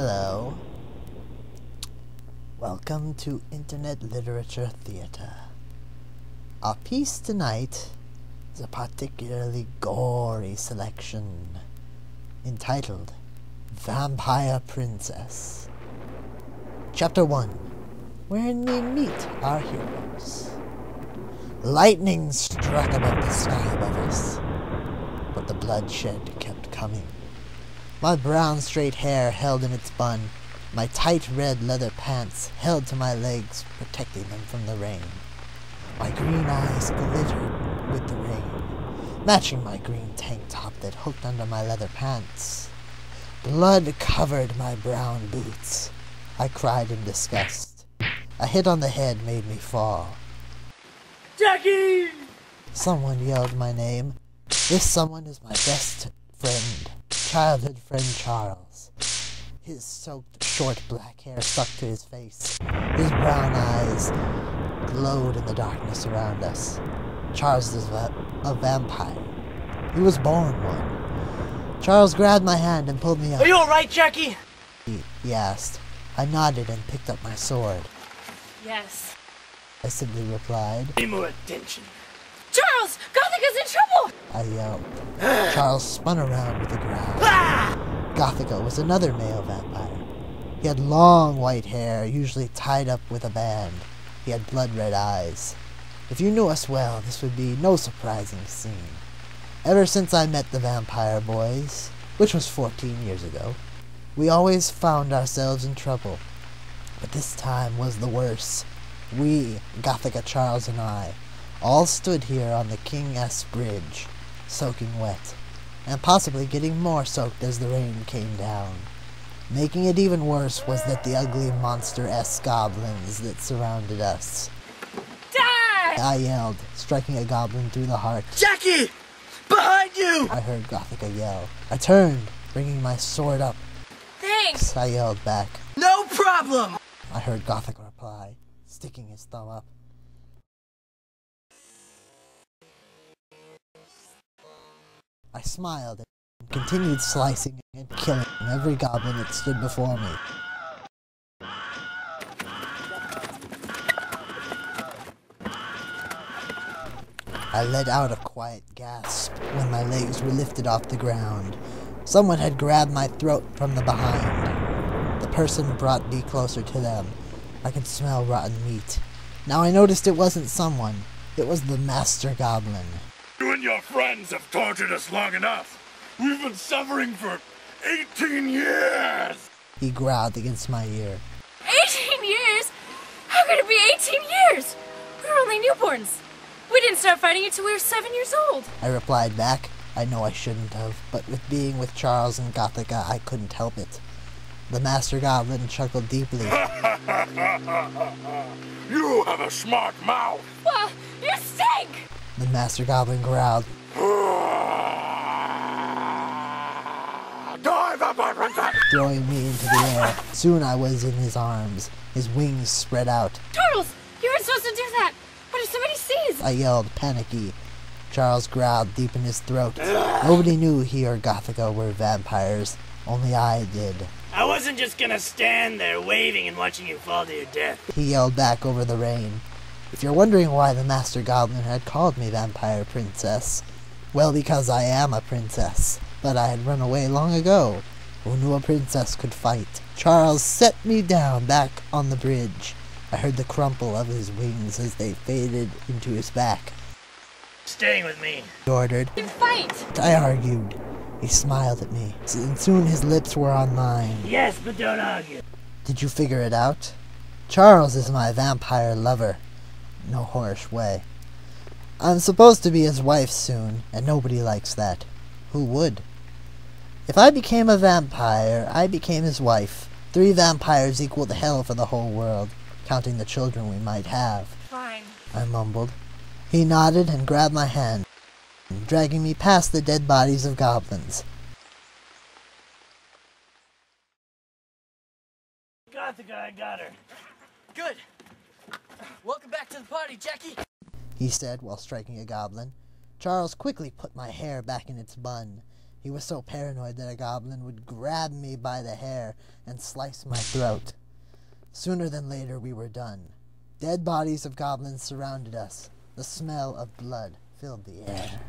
Hello. Welcome to Internet Literature Theater. Our piece tonight is a particularly gory selection entitled Vampire Princess. Chapter 1, wherein we meet our heroes. Lightning struck above the sky above us, but the bloodshed kept coming. My brown straight hair held in its bun, my tight red leather pants held to my legs, protecting them from the rain. My green eyes glittered with the rain, matching my green tank top that hooked under my leather pants. Blood covered my brown boots. I cried in disgust. A hit on the head made me fall. Jackie! Someone yelled my name. This someone is my best friend, childhood friend Charles. His soaked, short black hair stuck to his face. His brown eyes glowed in the darkness around us. Charles is a vampire. He was born one. Charles grabbed my hand and pulled me up. Are you alright, Jackie? He asked. I nodded and picked up my sword. Yes. I simply replied. Pay more attention. Charles! Gothica's in trouble! I yelled. Charles spun around with a growl. Ah! Gothica was another male vampire. He had long white hair, usually tied up with a band. He had blood-red eyes. If you knew us well, this would be no surprising scene. Ever since I met the vampire boys, which was 14 years ago, we always found ourselves in trouble. But this time was the worse. We, Gothica, Charles, and I, all stood here on the King S Bridge, soaking wet, and possibly getting more soaked as the rain came down. Making it even worse was that the ugly monsteress goblins that surrounded us. Die! I yelled, striking a goblin through the heart. Jackie! Behind you! I heard Gothica yell. I turned, bringing my sword up. Thanks! I yelled back. No problem! I heard Gothica reply, sticking his thumb up. I smiled and continued slicing and killing every goblin that stood before me. I let out a quiet gasp when my legs were lifted off the ground. Someone had grabbed my throat from the behind. The person brought me closer to them. I could smell rotten meat. Now I noticed it wasn't someone. It was the Master Goblin. You and your friends have tortured us long enough. We've been suffering for 18 years! He growled against my ear. 18 years? How could it be 18 years? We were only newborns. We didn't start fighting until we were 7 years old. I replied back. I know I shouldn't have, but with being with Charles and Gothica, I couldn't help it. The Master Goblin chuckled deeply. You have a smart mouth! Well, you stink! The Master Goblin growled. Die, Vampire Princess! Throwing me into the air. Soon I was in his arms. His wings spread out. Charles! You weren't supposed to do that! What if somebody sees? I yelled, panicky. Charles growled deep in his throat. Nobody knew he or Gothica were vampires. Only I did. I wasn't just gonna stand there waving and watching you fall to your death. He yelled back over the rain. If you're wondering why the Master Goblin had called me Vampire Princess, well, because I am a princess. But I had run away long ago. Who knew a princess could fight? Charles set me down back on the bridge. I heard the crumple of his wings as they faded into his back. Staying with me. He ordered. You fight! I argued. He smiled at me, and soon his lips were on mine. Yes, but don't argue. Did you figure it out? Charles is my vampire lover. No whoreish way. I'm supposed to be his wife soon, and nobody likes that. Who would? If I became a vampire, I became his wife. 3 vampires equaled hell for the whole world, counting the children we might have. Fine. I mumbled. He nodded and grabbed my hand, dragging me past the dead bodies of goblins. Gothica, I got her. Good. Welcome back to the party, Jackie. He said while striking a goblin. Charles quickly put my hair back in its bun. He was so paranoid that a goblin would grab me by the hair and slice my throat. Sooner than later we were done. Dead bodies of goblins surrounded us. The smell of blood filled the air.